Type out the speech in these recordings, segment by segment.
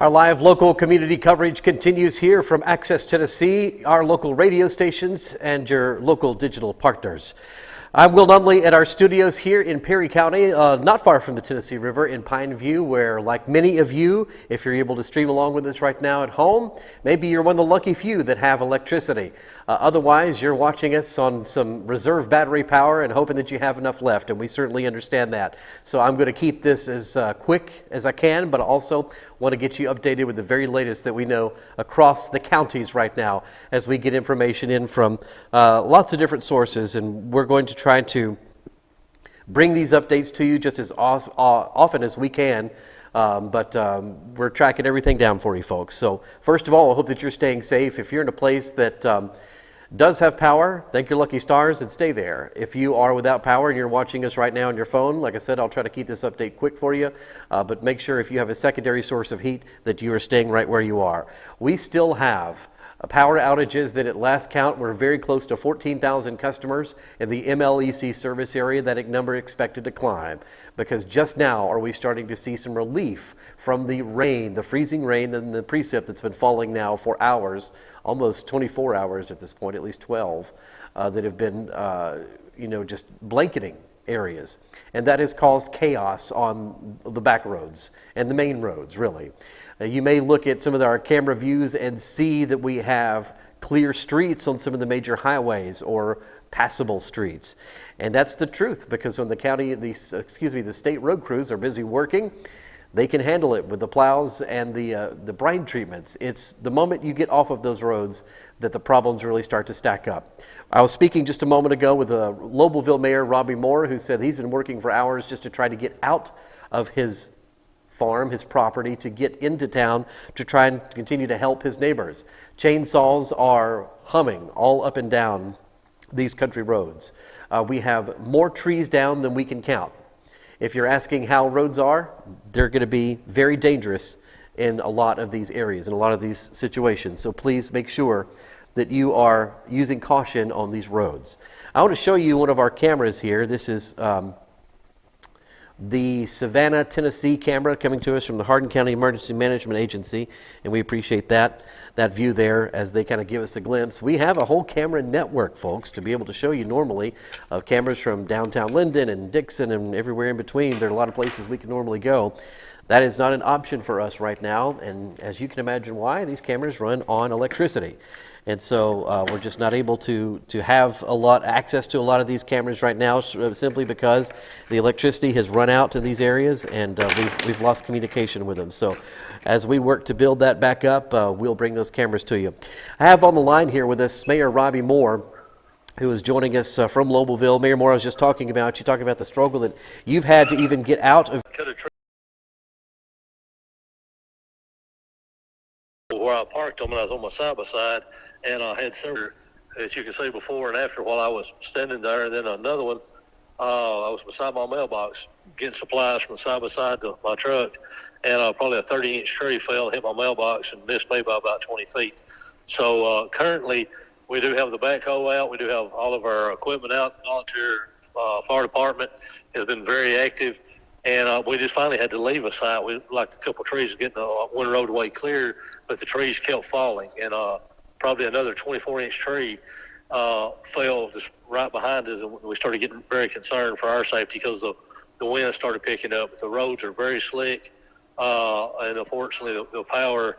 Our live local community coverage continues here from Access Tennessee, our local radio stations, and your local digital partners. I'm Will Nunley at our studios here in Perry County, not far from the Tennessee River in Pineview, where, like many of you, if you're able to stream along with us right now at home, maybe you're one of the lucky few that have electricity. Otherwise, you're watching us on some reserve battery power and hoping that you have enough left, and we certainly understand that. So I'm going to keep this as quick as I can, but also want to get you updated with the very latest that we know across the counties right now as we get information in from lots of different sources, and we're going to try to bring these updates to you just as often as we can, but we're tracking everything down for you folks. So first of all, I hope that you're staying safe. If you're in a place that does have power, thank your lucky stars and stay there. If you are without power and you're watching us right now on your phone, like I said, I'll try to keep this update quick for you, but make sure if you have a secondary source of heat that you are staying right where you are. We still have power outages that at last count were very close to 14,000 customers in the MLEC service area. That number expected to climb because just now are we starting to see some relief from the rain, the freezing rain and the precip that's been falling now for hours, almost 24 hours at this point, at least 12, that have been, just blanketing areas. And that has caused chaos on the back roads and the main roads, really. You may look at some of our camera views and see that we have clear streets on some of the major highways or passable streets. And that's the truth, because when the state road crews are busy working, they can handle it with the plows and the brine treatments. It's the moment you get off of those roads that the problems really start to stack up. I was speaking just a moment ago with Lobelville Mayor Robbie Moore, who said he's been working for hours just to try to get out of his farm, his property, to get into town to try and continue to help his neighbors. Chainsaws are humming all up and down these country roads. We have more trees down than we can count. If you're asking how roads are, they're going to be very dangerous in a lot of these areas, in a lot of these situations. So please make sure that you are using caution on these roads. I want to show you one of our cameras here. This is the Savannah, Tennessee camera coming to us from the Hardin County Emergency Management Agency, and we appreciate that view there as they kind of give us a glimpse. We have a whole camera network, folks, to be able to show you normally of cameras from downtown Linden and Dixon and everywhere in between. There are a lot of places we can normally go. That is not an option for us right now, and as you can imagine why, these cameras run on electricity. And so we're just not able to have access to a lot of these cameras right now, simply because the electricity has run out to these areas, and we've lost communication with them. So as we work to build that back up, we'll bring those cameras to you. I have on the line here with us Mayor Robbie Moore, who is joining us from Lobelville. Mayor Moore, I was just talking about the struggle that you've had to even get out of where I parked them, and I was on my side-by-side, and I had several, as you can see, before and after while I was standing there. And then another one, I was beside my mailbox getting supplies from side-by-side to my truck, and probably a 30-inch tree fell, hit my mailbox, and missed me by about 20 feet. So currently, we do have the backhoe out. We do have all of our equipment out. Volunteer fire department has been very active. And we just finally had to leave a site. We like a couple of trees getting one roadway clear, but the trees kept falling. And probably another 24-inch tree fell just right behind us, and we started getting very concerned for our safety because the wind started picking up. But the roads are very slick, and unfortunately the power,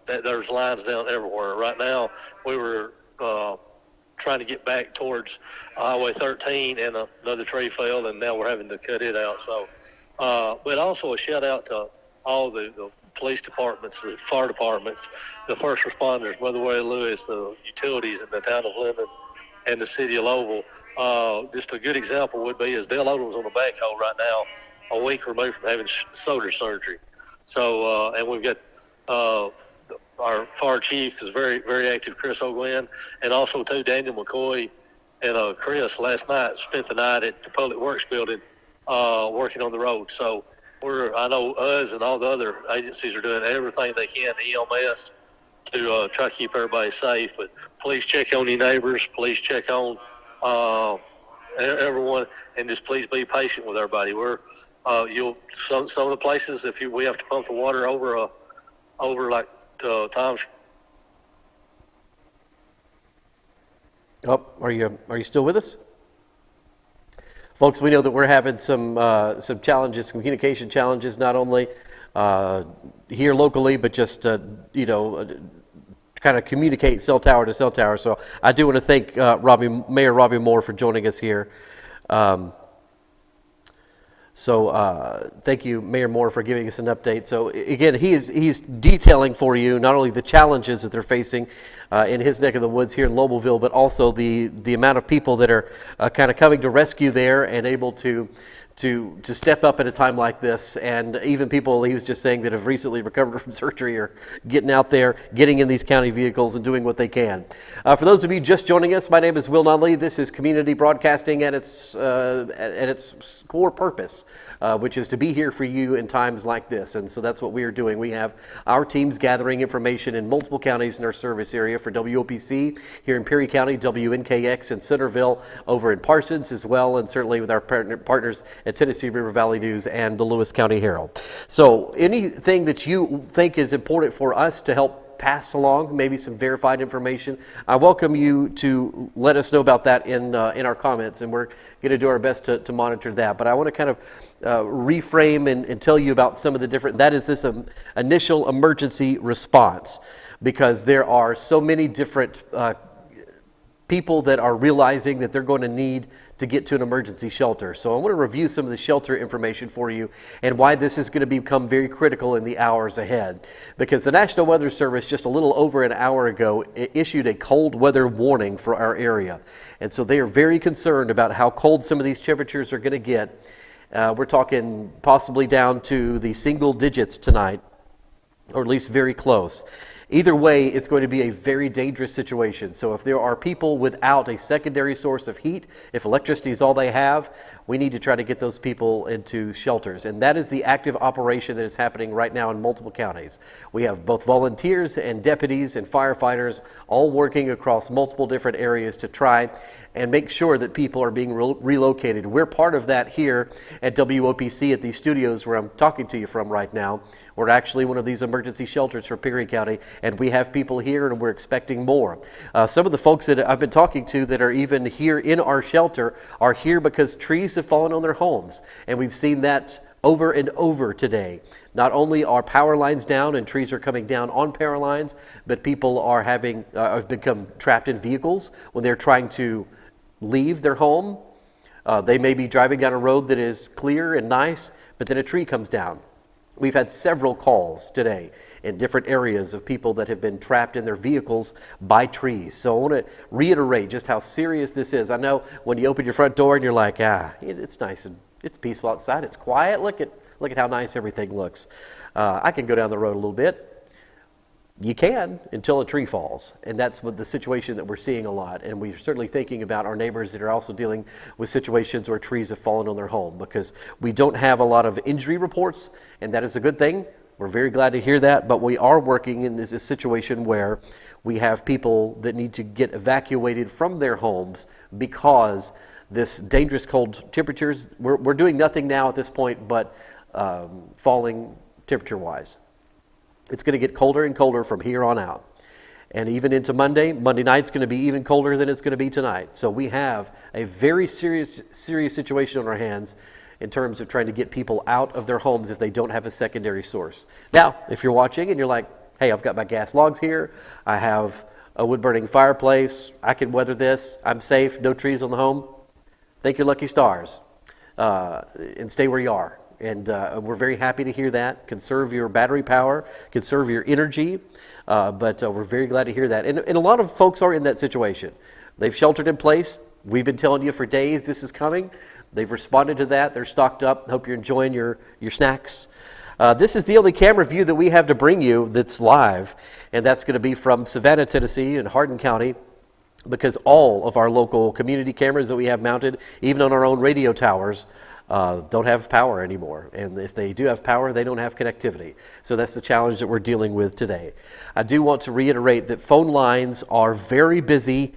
there's lines down everywhere. Right now we were trying to get back towards Highway 13, and another tree fell, and now we're having to cut it out. So, but also a shout out to all the police departments, the fire departments, the first responders, Mother Mary Lewis, the utilities in the town of Linden, and the city of Lowell. Just a good example would be is Dale Odom's on the backhoe right now, a week removed from having shoulder surgery. So, and we've got our fire chief is very, very active, Chris O'Gwen, and also too, Daniel McCoy and Chris last night spent the night at the Public Works building working on the road. So I know us and all the other agencies are doing everything they can, EMS, to try to keep everybody safe. But please check on your neighbors, please check on everyone, and just please be patient with everybody. Some of the places, we have to pump the water over like times. Oh, are you still with us? Folks, we know that we're having some challenges, communication challenges, not only here locally, but just kind of communicate cell tower to cell tower. So I do want to thank Mayor Robbie Moore for joining us here. Thank you, Mayor Moore, for giving us an update. So again, he's detailing for you not only the challenges that they're facing in his neck of the woods here in Lobelville, but also the amount of people that are kind of coming to rescue there and able to step up at a time like this. And even people, he was just saying, that have recently recovered from surgery are getting out there, getting in these county vehicles and doing what they can. For those of you just joining us, my name is Will Nunley. This is community broadcasting at its core purpose, which is to be here for you in times like this. And so that's what we are doing. We have our teams gathering information in multiple counties in our service area for WOPC here in Perry County, WNKX in Centerville, over in Parsons as well, and certainly with our partners at Tennessee River Valley News and the Lewis County Herald. So anything that you think is important for us to help pass along, maybe some verified information, I welcome you to let us know about that in our comments, and we're going to do our best to monitor that. But I want to kind of reframe and tell you about some of the different, that is this initial emergency response, because there are so many different people that are realizing that they're going to need to get to an emergency shelter. So I want to review some of the shelter information for you and why this is going to become very critical in the hours ahead. Because the National Weather Service just a little over an hour ago issued a cold weather warning for our area. And so they are very concerned about how cold some of these temperatures are going to get. We're talking possibly down to the single digits tonight, or at least very close. Either way, it's going to be a very dangerous situation. So if there are people without a secondary source of heat, if electricity is all they have, we need to try to get those people into shelters. And that is the active operation that is happening right now in multiple counties. We have both volunteers and deputies and firefighters all working across multiple different areas to try and make sure that people are being relocated. We're part of that here at WOPC at these studios where I'm talking to you from right now. We're actually one of these emergency shelters for Perry County, and we have people here and we're expecting more. Some of the folks that I've been talking to that are even here in our shelter are here because trees have fallen on their homes, and we've seen that over and over today. Not only are power lines down and trees are coming down on power lines, but people have become trapped in vehicles when they're trying to leave their home. They may be driving down a road that is clear and nice, but then a tree comes down. We've had several calls today in different areas of people that have been trapped in their vehicles by trees. So I want to reiterate just how serious this is. I know when you open your front door and you're like, it's nice and it's peaceful outside. It's quiet. Look at how nice everything looks. I can go down the road a little bit. You can until a tree falls, and that's what the situation that we're seeing a lot. And we're certainly thinking about our neighbors that are also dealing with situations where trees have fallen on their home, because we don't have a lot of injury reports, and that is a good thing. We're very glad to hear that, but we are working in this situation where we have people that need to get evacuated from their homes because this dangerous cold temperatures, we're doing nothing now at this point but falling temperature-wise. It's going to get colder and colder from here on out. And even into Monday night's going to be even colder than it's going to be tonight. So we have a very serious situation on our hands in terms of trying to get people out of their homes if they don't have a secondary source. Now, if you're watching and you're like, hey, I've got my gas logs here, I have a wood-burning fireplace, I can weather this, I'm safe, no trees on the home, thank your lucky stars, and stay where you are. And we're very happy to hear that. Conserve your battery power, conserve your energy, but we're very glad to hear that. And a lot of folks are in that situation. They've sheltered in place. We've been telling you for days this is coming. They've responded to that. They're stocked up. Hope you're enjoying your snacks. This is the only camera view that we have to bring you that's live, and that's going to be from Savannah, Tennessee and Hardin County, because all of our local community cameras that we have mounted, even on our own radio towers, don't have power anymore. And if they do have power, they don't have connectivity. So that's the challenge that we're dealing with today. I do want to reiterate that phone lines are very busy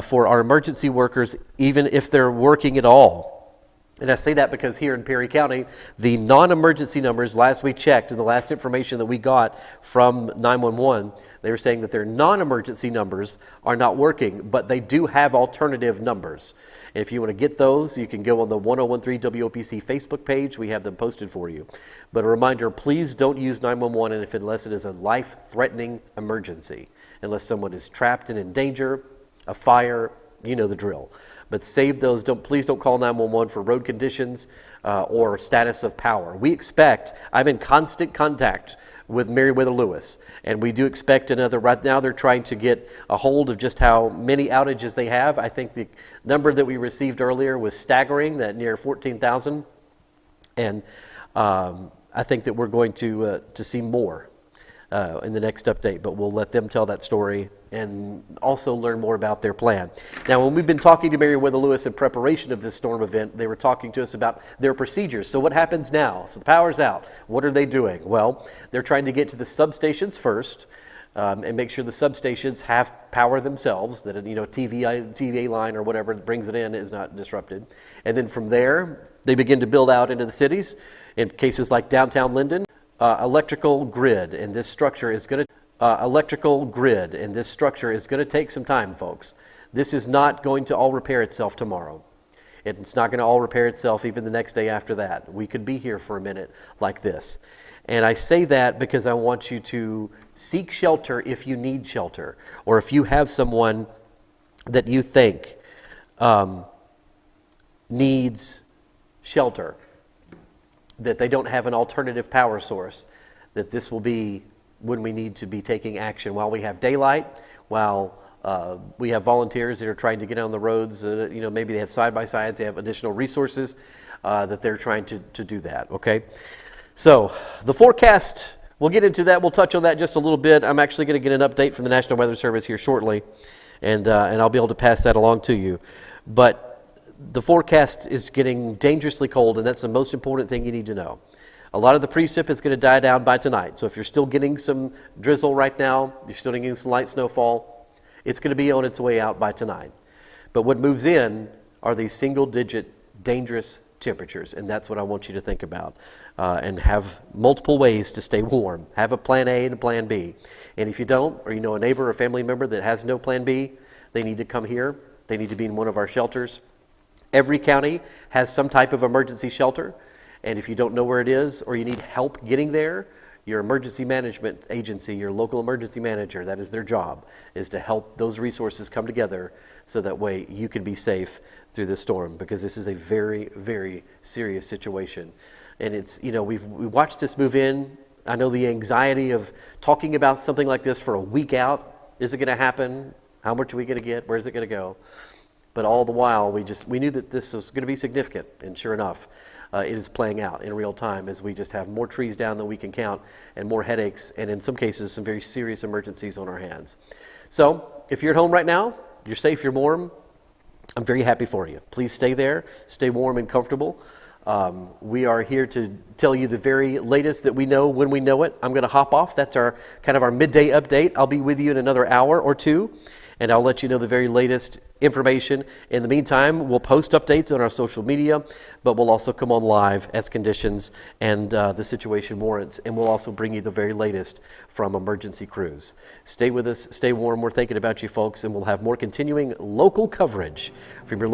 for our emergency workers, even if they're working at all. And I say that because here in Perry County, the non-emergency numbers, last we checked, and the last information that we got from 911, they were saying that their non-emergency numbers are not working, but they do have alternative numbers. And if you want to get those, you can go on the 1013 WOPC Facebook page. We have them posted for you. But a reminder, please don't use 911 unless it is a life-threatening emergency, unless someone is trapped and in danger, a fire, you know the drill. But save those. Please don't call 911 for road conditions or status of power. I'm in constant contact with Meriwether Lewis, and we do expect another. Right now they're trying to get a hold of just how many outages they have. I think the number that we received earlier was staggering, that near 14,000. And I think that we're going to see more in the next update, but we'll let them tell that story and also learn more about their plan. Now, when we've been talking to Meriwether Lewis in preparation of this storm event, they were talking to us about their procedures. So what happens now? So the power's out. What are they doing? Well, they're trying to get to the substations first and make sure the substations have power themselves, that a TVA line or whatever that brings it in is not disrupted. And then from there, they begin to build out into the cities. In cases like downtown Linden, electrical grid, and this structure is going to take some time, folks. This is not going to all repair itself tomorrow. It's not going to all repair itself even the next day after that. We could be here for a minute like this. And I say that because I want you to seek shelter if you need shelter, or if you have someone that you think needs shelter, that they don't have an alternative power source, that this will be when we need to be taking action while we have daylight, while we have volunteers that are trying to get on the roads. Maybe they have side-by-sides, they have additional resources that they're trying to do that, okay? So the forecast, we'll get into that. We'll touch on that just a little bit. I'm actually going to get an update from the National Weather Service here shortly, and I'll be able to pass that along to you. But the forecast is getting dangerously cold, and that's the most important thing you need to know. A lot of the precip is going to die down by tonight. So if you're still getting some drizzle right now, you're still getting some light snowfall, it's going to be on its way out by tonight. But what moves in are these single-digit dangerous temperatures, and that's what I want you to think about. And have multiple ways to stay warm. Have a plan A and a plan B. And if you don't, or you know a neighbor or family member that has no plan B, they need to come here. They need to be in one of our shelters. Every county has some type of emergency shelter, and if you don't know where it is or you need help getting there, your emergency management agency, your local emergency manager, that is their job, is to help those resources come together so that way you can be safe through this storm, because this is a very, very serious situation. And it's, we watched this move in. I know the anxiety of talking about something like this for a week out. Is it going to happen? How much are we going to get? Where's it going to go? But all the while, we knew that this was going to be significant, and sure enough, it is playing out in real time as we just have more trees down than we can count, and more headaches, and in some cases, some very serious emergencies on our hands. So, if you're at home right now, you're safe, you're warm, I'm very happy for you. Please stay there, stay warm and comfortable. We are here to tell you the very latest that we know when we know it. I'm going to hop off. That's our kind of our midday update. I'll be with you in another hour or two, and I'll let you know the very latest information. In the meantime, we'll post updates on our social media, but we'll also come on live as conditions and the situation warrants, and we'll also bring you the very latest from emergency crews. Stay with us, stay warm. We're thinking about you folks, and we'll have more continuing local coverage from your